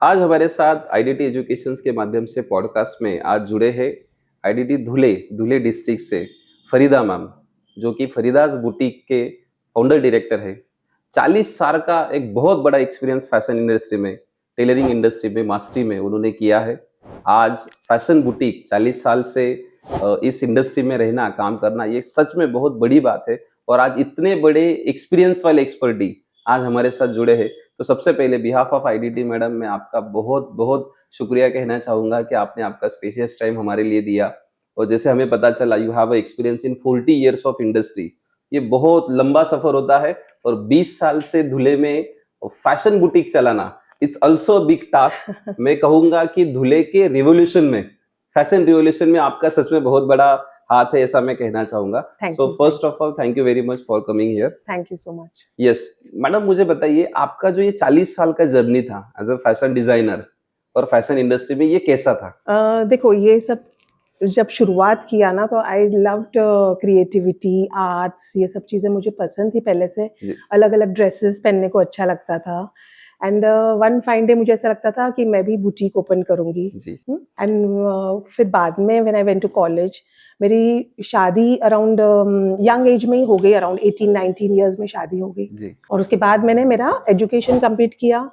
आज हमारे साथ आईडीटी एजुकेशंस के माध्यम से पॉडकास्ट में आज जुड़े हैं आईडीटी धुले धुले डिस्ट्रिक्ट से फरीदा मैम, जो कि फरीदास बुटीक के फाउंडर डायरेक्टर है। 40 साल का एक बहुत बड़ा एक्सपीरियंस फैशन इंडस्ट्री में, टेलरिंग इंडस्ट्री में, मास्टरी में उन्होंने किया है। आज फैशन बुटीक 40 साल से इस इंडस्ट्री में रहना, काम करना, ये सच में बहुत बड़ी बात है। और आज इतने बड़े एक्सपीरियंस वाले एक्सपर्टी आज हमारे साथ जुड़े हैं। तो सबसे पहले बिहाफ ऑफ आईडीटी मैडम, मैं आपका बहुत बहुत शुक्रिया कहना चाहूंगा कि आपने आपका स्पेशियस टाइम हमारे लिए दिया। और जैसे हमें पता चला, you have experience in 40 years of industry. ये बहुत लंबा सफर होता है और 20 साल से धुले में फैशन बुटीक चलाना, इट्स ऑल्सो बिग टास्क। मैं कहूंगा कि धुले के रिवोल्यूशन में, फैशन रिवोल्यूशन में आपका सच में बहुत बड़ा हाथ है, ऐसा मैं कहना चाहूंगा। So first of all thank you very much for coming here. Thank you so much. Yes madam, मुझे बताइए आपका जो ये 40 साल का जर्नी था एज अ फैशन डिजाइनर और फैशन इंडस्ट्री में, ये कैसा था? देखो, ये सब जब शुरुआत किया ना तो आई लव्ड क्रिएटिविटी, आर्ट्स, ये सब चीज़ें मुझे पसंद थी पहले से। अलग अलग ड्रेसेस पहनने को अच्छा लगता था। एंड वन फाइन डे मुझे ऐसा लगता था कि मैं भी बुटीक ओपन करूंगी। एंड फिर बाद में when I went to college, मेरी शादी अराउंड यंग एज में ही हो गई, अराउंड 18-19 ईयर्स में शादी हो गई। और उसके बाद मैंने मेरा एजुकेशन कंप्लीट किया।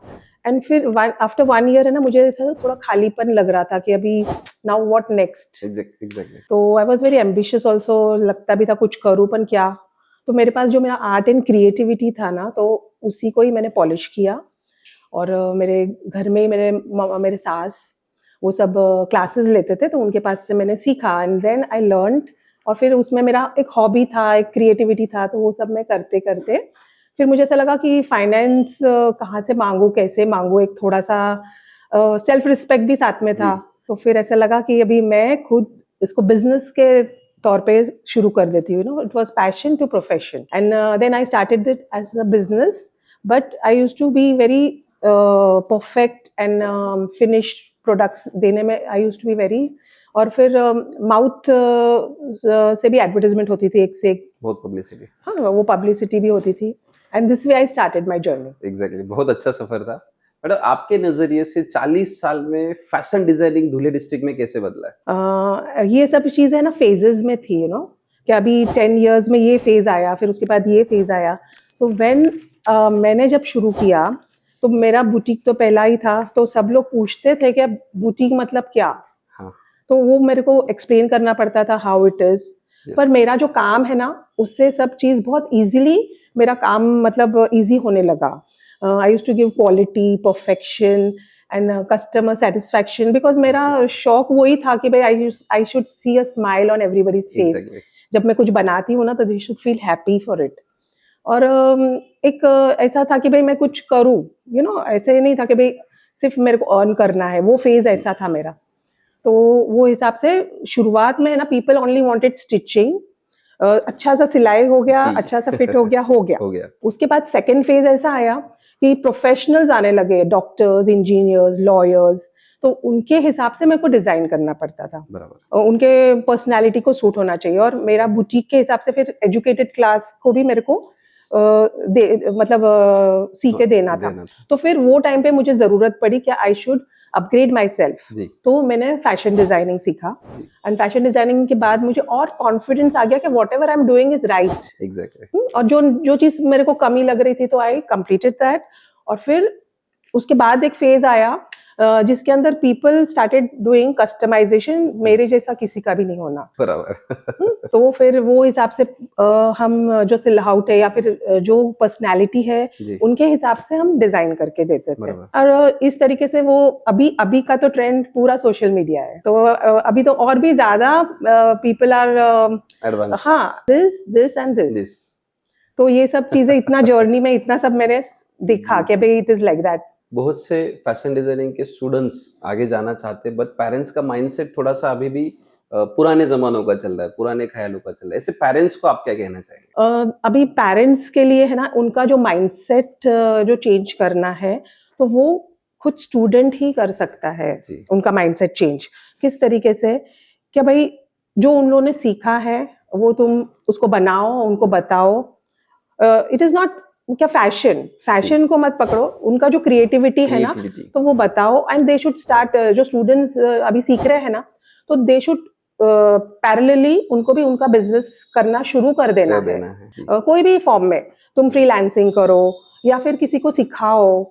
एंड फिर आफ्टर 1 ईयर है ना, मुझे ऐसा थोड़ा खालीपन लग रहा था कि अभी नाउ व्हाट नेक्स्ट। तो I was very ambitious also, लगता भी था कुछ करूँ पर क्या। तो मेरे पास जो मेरा आर्ट एंड क्रिएटिविटी था ना, तो उसी को ही मैंने पॉलिश किया। और मेरे घर में मेरे सास वो सब क्लासेस लेते थे, तो उनके पास से मैंने सीखा एंड देन आई लर्नड। और फिर उसमें मेरा एक हॉबी था, एक क्रिएटिविटी था, तो वो सब मैं करते करते फिर मुझे ऐसा लगा कि फाइनेंस कहाँ से मांगू, कैसे मांगू, एक थोड़ा सा सेल्फ रिस्पेक्ट भी साथ में था। तो फिर ऐसा लगा कि अभी मैं खुद इसको बिजनेस के तौर पे शुरू कर देती हूँ। It was passion to profession and then I started it as a business. But I used to be very perfect and finished products देने में I used to be very. और फिर माउथ से भी एडवर्टाइजमेंट होती थी, एक से एक बहुत पब्लिसिटी। हाँ, वो पब्लिसिटी भी होती थी। And this way I started my journey. Exactly, बहुत अच्छा सफर था। मैडम, आपके नजरिए से 40 साल में फैशन डिजाइनिंग धुले डिस्ट्रिक्ट में कैसे बदला है? ये सब चीजें ना फेजेस में थी, कि अभी 10 इयर्स में ये फेज आया, फिर उसके बाद ये फेज आया। तो व्हेन मैंने जब शुरू किया तो मेरा बुटीक तो पहला ही था, तो सब लोग पूछते थे कि अब बुटीक मतलब क्या। हाँ। तो वो मेरे को एक्सप्लेन करना पड़ता था हाउ इट इज। पर मेरा जो काम है ना, उससे सब चीज बहुत इजीली, मेरा काम मतलब इजी होने लगा। I used to give quality, perfection and customer satisfaction, because मेरा शौक वही था कि भाई I should see a smile on everybody's face. जब मैं कुछ बनाती हूँ ना, तो they should feel happy for it. और एक ऐसा था कि भाई मैं कुछ करूँ, ऐसे नहीं था कि भाई सिर्फ मेरे को अर्न करना है। वो फेज ऐसा था मेरा। तो वो हिसाब से शुरुआत में ना, पीपल ओनली वांटेड स्टिचिंग। अच्छा सा सिलाई हो गया, अच्छा सा फिट हो गया, हो गया। उसके बाद सेकंड फेज ऐसा आया कि प्रोफेशनल्स आने लगे, डॉक्टर्स, इंजीनियर्स, लॉयर्स। तो उनके हिसाब से मेरे को डिजाइन करना पड़ता था। और उनके पर्सनालिटी को सूट होना चाहिए। और मेरा बुटीक के हिसाब से फिर एजुकेटेड क्लास को भी मेरे को सी के देना था। तो फिर वो टाइम पे मुझे जरूरत पड़ी कि I should upgrade my self. तो मैंने फैशन डिजाइनिंग सीखा। एंड फैशन डिजाइनिंग के बाद मुझे और कॉन्फिडेंस आ गया कि what ever I am doing is right. और जो चीज मेरे को कमी लग रही थी, तो आई कंप्लीटेड दैट। और फिर उसके बाद एक फेज आया जिसके अंदर पीपल स्टार्टेड डूइंग कस्टमाइजेशन। मेरे जैसा किसी का भी नहीं होना बराबर। तो फिर वो हिसाब से हम जो सिलहाउट है या फिर जो पर्सनालिटी है, उनके हिसाब से हम डिजाइन करके देते थे। और इस तरीके से वो अभी का तो ट्रेंड पूरा सोशल मीडिया है। तो अभी तो और भी ज्यादा पीपल आर एडवांस। हाँ, दिस एंड दिस। तो ये सब चीजें इतना जर्नी में इतना सब मैंने देखा कि भाई इट इज लाइक दैट। बहुत से फैशन डिजाइनिंग के स्टूडेंट्स आगे जाना चाहते हैं, बट पेरेंट्स का माइंडसेट थोड़ा सा अभी भी पुराने जमानों का चल रहा है, पुराने ख्यालों का चल रहा है। ऐसे पेरेंट्स को आप क्या कहना चाहेंगे? अभी पेरेंट्स के लिए है ना, उनका जो माइंडसेट जो चेंज करना है, तो वो खुद स्टूडेंट ही कर सकता है। उनका माइंडसेट चेंज किस तरीके से, क्या भाई जो उन्होंने सीखा है वो तुम उसको बनाओ, उनको बताओ। इट इज नॉट क्या फैशन को मत पकड़ो, उनका जो क्रिएटिविटी है ना क्रिएटिविटी तो वो बताओ, एंड दे शुड स्टार्ट, जो स्टूडेंट्स अभी सीख रहे हैं ना तो दे शुड पैरेलली उनको भी उनका बिजनेस करना शुरू कर देना कर है। देना है जी। कोई भी फॉर्म में तुम फ्रीलांसिंग करो या फिर किसी को सिखाओ,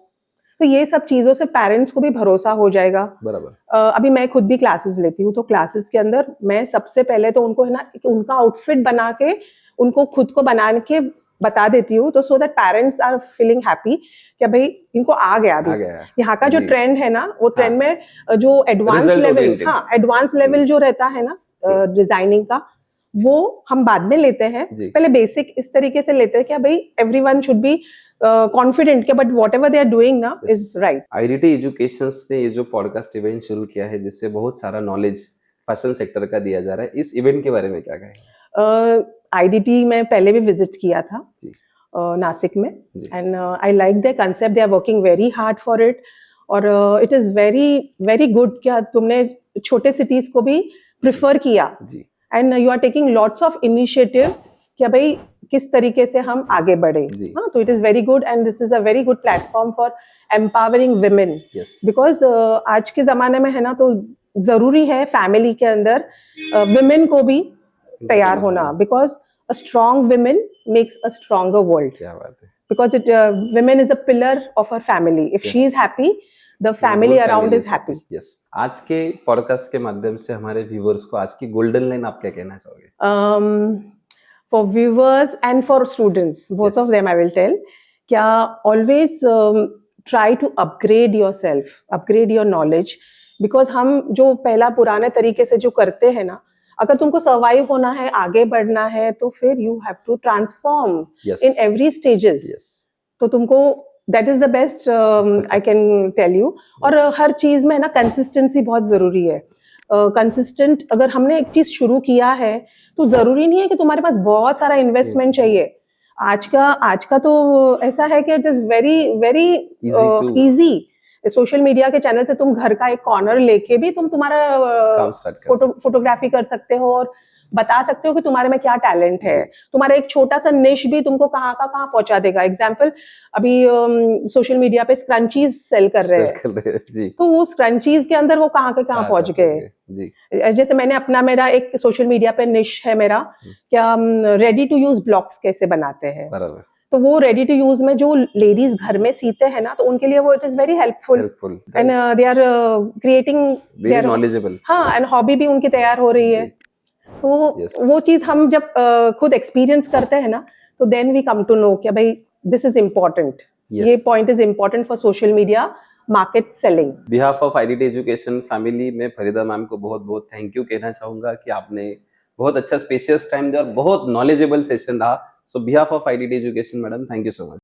तो ये सब चीजों से पेरेंट्स को भी भरोसा हो जाएगा। बराबर अभी मैं खुद भी क्लासेस लेती हूँ, तो क्लासेस के अंदर मैं सबसे पहले तो उनको है ना कि उनका आउटफिट बना के उनको खुद को बना के बता देती हूँ, तो so that parents are feeling happy कि भाई इनको आ गया आ अभी गया यहाँ का जो जी। ट्रेंड है ना वो ट्रेंड हाँ। में जो एडवांस Result लेवल, oriented। हाँ एडवांस लेवल जो रहता है ना डिजाइनिंग का, वो हम बाद में लेते हैं, जी। पहले बेसिक इस तरीके से लेते हैं कि भाई एवरीवन शुड बी कॉन्फिडेंट कि but whatever they are doing ना इज राइट। आईडीटी एजुकेशंस ने ये जो पॉडकास्ट इवेंट शुरू किया है जिससे बहुत सारा नॉलेज फैशन सेक्टर का दिया जा रहा है, इस इवेंट के बारे में क्या कहेंगे? आईडीटी में पहले भी विजिट किया था जी। नासिक में, जी। And I like the concept, they are working very hard for it, और it is very very good. क्या तुमने छोटे सिटीज को भी प्रिफर किया, जी। And you are taking lots of initiative कि भाई किस तरीके से हम आगे बढ़े। जी। हाँ, तो it is very good, and this is a very good platform for empowering women, yes because आज के जमाने में है ना तो जरूरी है फैमिली के अंदर विमेन को भी तैयार होना, because a strong women makes a stronger world, क्या बात है। because it women is a pillar of her family. If Yes. she is happy, the family around is happy. Yes. आज के पॉडकास्ट के माध्यम से हमारे व्यूअर्स को आज की गोल्डन लाइन आप क्या कहना चाहोगे? For viewers and for students, both Yes. of them I will tell, क्या always try to upgrade yourself, upgrade your knowledge, because हम जो पहला पुराने तरीके से जो करते हैं ना, अगर तुमको सर्वाइव होना है, आगे बढ़ना है, तो फिर you have to transform yes in every stages. Yes तो तुमको that is the best I can tell you. और हर चीज में ना कंसिस्टेंसी बहुत जरूरी है। कंसिस्टेंट अगर हमने एक चीज शुरू किया है तो जरूरी नहीं है कि तुम्हारे पास बहुत सारा इन्वेस्टमेंट चाहिए। आज का तो ऐसा है कि it is very very easy. Social media के चैनल से तुम घर का एक कॉर्नर लेके भी तुम तुम्हारा फोटोग्राफी कर सकते हो और बता सकते हो कि तुम्हारे में क्या टैलेंट है। तुम्हारा एक छोटा सा निश भी तुमको कहाँ का कहाँ पहुंचा देगा। एग्जाम्पल, अभी सोशल मीडिया पे स्क्रंचीज सेल कर रहे हैं, तो वो स्क्रंचीज के अंदर वो कहाँ के कहाँ पहुंच गए। जैसे मैंने अपना, मेरा एक सोशल मीडिया पे निश है मेरा, क्या रेडी टू यूज ब्लॉक्स कैसे बनाते हैं, तो वो रेडी टू यूज में जो लेडीज घर में सीते हैं ना, तो उनके लिए वो it is very helpful, and they are creating, they are knowledgeable. हाँ, एंड हॉबी भी उनकी तैयार हो रही है। तो वो चीज हम जब खुद एक्सपीरियंस करते हैं ना, तो then we come to know कि भाई दिस इज इम्पोर्टेंट, ये point is important for social media market selling. Behalf of IDT education family में फरीदा मैम को बहुत बहुत थैंक यू कहना चाहूंगा कि आपने बहुत अच्छा स्पेशियस टाइम दिया और बहुत नॉलेजेबल सेशन रहा। So behalf of IDT education madam, thank you so much.